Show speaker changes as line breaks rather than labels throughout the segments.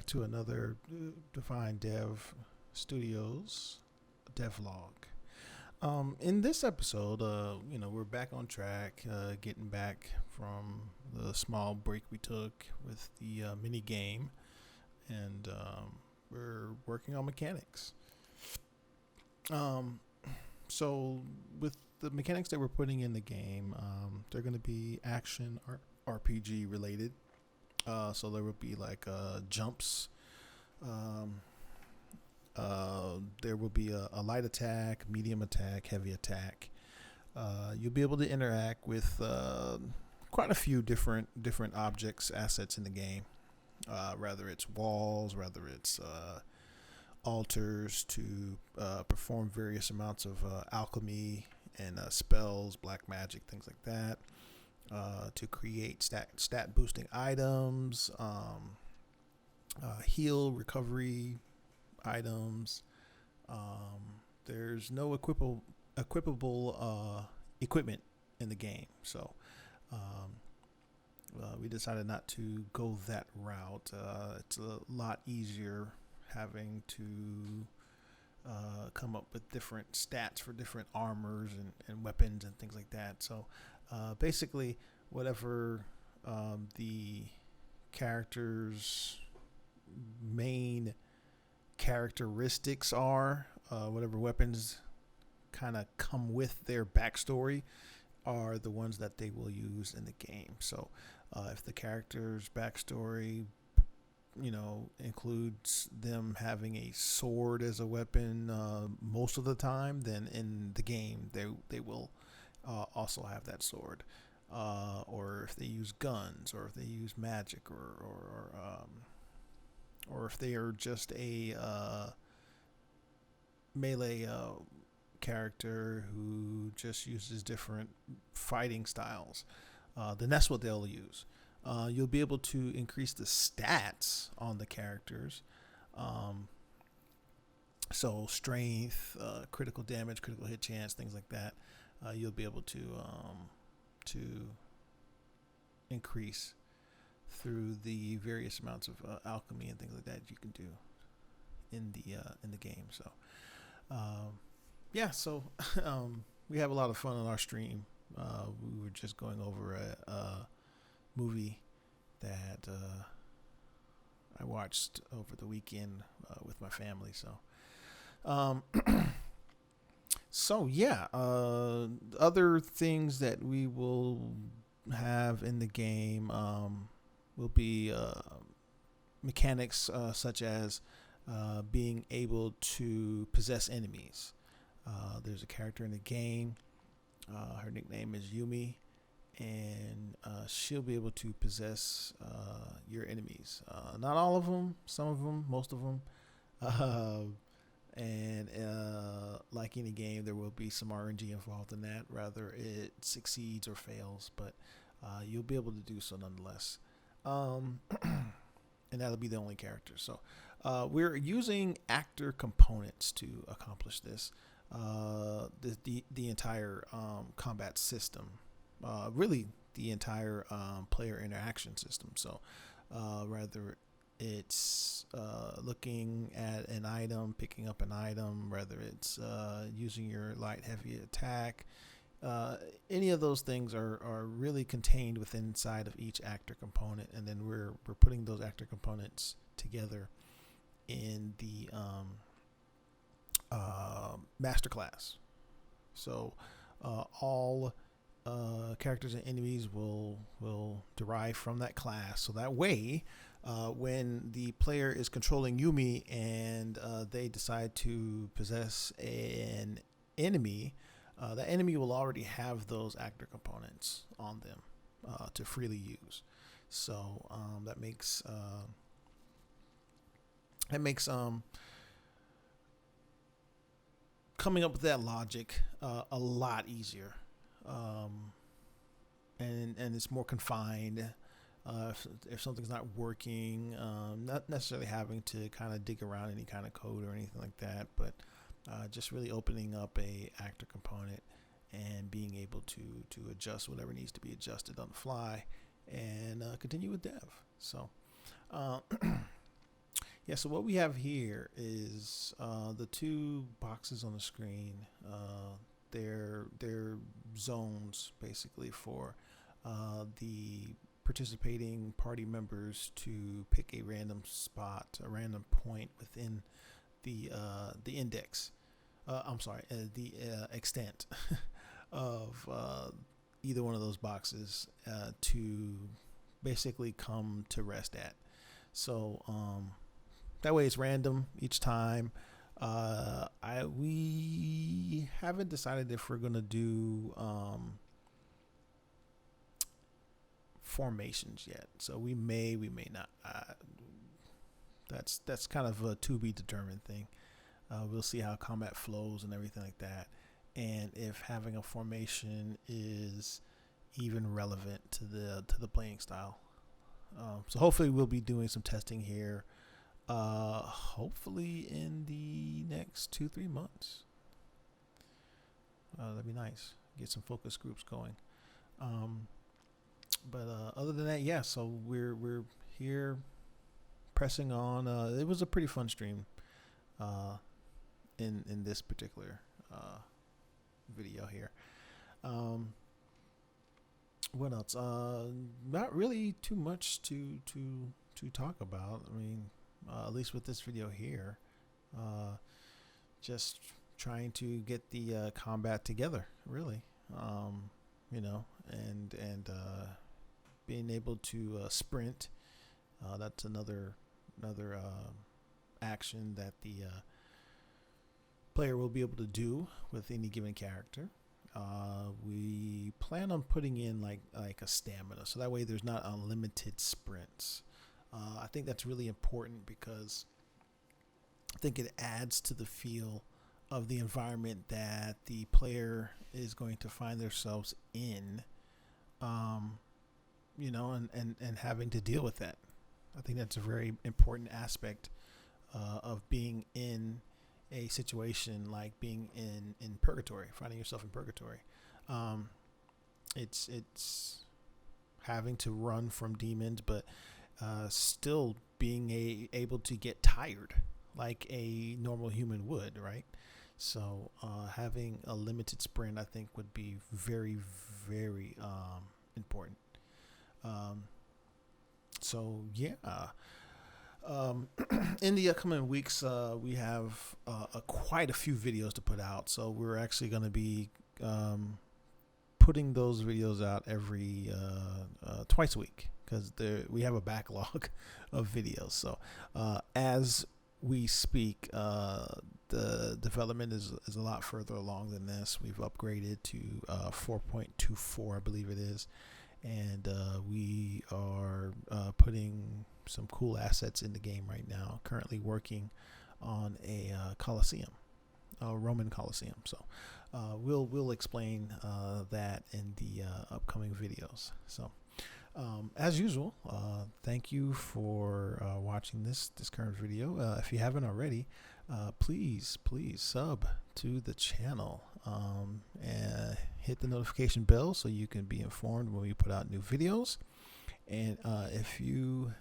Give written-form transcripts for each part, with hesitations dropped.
back to another Define Dev Studios DevLog. In this episode, we're back on track, getting back from the small break we took with the mini game, and we're working on mechanics. So with the mechanics that we're putting in the game, they're going to be action RPG related. So there will be like jumps. There will be a light attack, medium attack, heavy attack. You'll be able to interact with quite a few different objects, assets in the game. Whether it's walls, whether it's altars to perform various amounts of alchemy and spells, black magic, things like that. To create stat boosting items, heal recovery items. There's no equipable equipment in the game, so we decided not to go that route. It's a lot easier having to come up with different stats for different armors and weapons and things like that. So basically, whatever the character's main characteristics are, whatever weapons kind of come with their backstory, are the ones that they will use in the game. So if the character's backstory includes them having a sword as a weapon most of the time, then in the game they will also have that sword, or if they use guns, or if they use magic, or if they are just a melee character who just uses different fighting styles, then that's what they'll use. You'll be able to increase the stats on the characters. So strength, critical damage, critical hit chance, things like that. You'll be able to increase through the various amounts of alchemy and things like that you can do in the game. So so we have a lot of fun on our stream. We were just going over a movie that I watched over the weekend with my family. So other things that we will have in the game will be mechanics such as being able to possess enemies. There's a character in the game. Her nickname is Yumi, and she'll be able to possess your enemies. Not all of them, some of them, most of them. And like any game, there will be some RNG involved in that, whether it succeeds or fails, but you'll be able to do so nonetheless. And that'll be the only character. So we're using actor components to accomplish this. The entire combat system, really the entire player interaction system. So whether it's looking at an item, picking up an item, whether it's using your light heavy attack, any of those things are really contained within inside of each actor component, and then we're putting those actor components together in the masterclass. So all characters and enemies will derive from that class. So that way, when the player is controlling Yumi and they decide to possess an enemy, that enemy will already have those actor components on them to freely use. So that makes coming up with that logic a lot easier, and it's more confined. If something's not working, not necessarily having to kind of dig around any kind of code or anything like that, but just really opening up a actor component and being able to adjust whatever needs to be adjusted on the fly and continue with dev. So Yeah, so what we have here is the two boxes on the screen. They're zones basically for the participating party members to pick a random spot, a random point within the index. I'm sorry, the extent of either one of those boxes to basically come to rest at. So that way it's random each time. We haven't decided if we're gonna do formations yet. So we may not. That's kind of a to be determined thing. We'll see how combat flows and everything like that, and if having a formation is even relevant to the playing style. So hopefully we'll be doing some testing here. Hopefully in the next 2-3 months. That'd be nice. Get some focus groups going. But other than that, yeah. So we're here pressing on. It was a pretty fun stream. In this particular video here. What else? Not really too much to talk about. I mean, at least with this video here, just trying to get the combat together, really. And being able to sprint. That's another action that the player will be able to do with any given character. We plan on putting in like a stamina, so that way there's not unlimited sprints. I think that's really important because I think it adds to the feel of the environment that the player is going to find themselves in, and having to deal with that. I think that's a very important aspect of being in a situation like being in purgatory, finding yourself in purgatory. It's having to run from demons, but still being able to get tired like a normal human would, right? So having a limited sprint, I think, would be very, very important. So yeah. In the upcoming weeks, we have quite a few videos to put out. So we're actually going to be putting those videos out every twice a week because we have a backlog of videos. So as we speak, the development is a lot further along than this. We've upgraded to 4.24, I believe it is. And we are putting some cool assets in the game right now. Currently working on a Colosseum, a Roman Colosseum. So we'll explain that in the upcoming videos. So as usual, thank you for watching this current video. If you haven't already, please sub to the channel and hit the notification bell so you can be informed when we put out new videos. And if you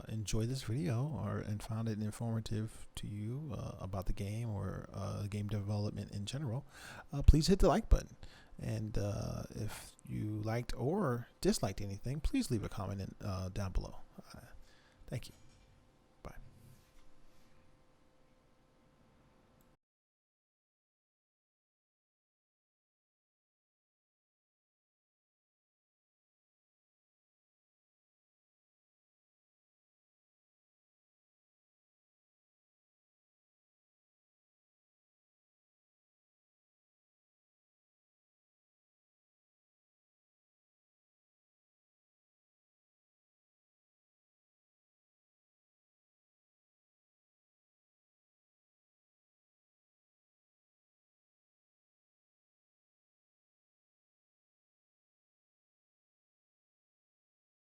enjoy this video and found it informative to you about the game or game development in general, please hit the like button. And if you liked or disliked anything, please leave a comment down below. Thank you.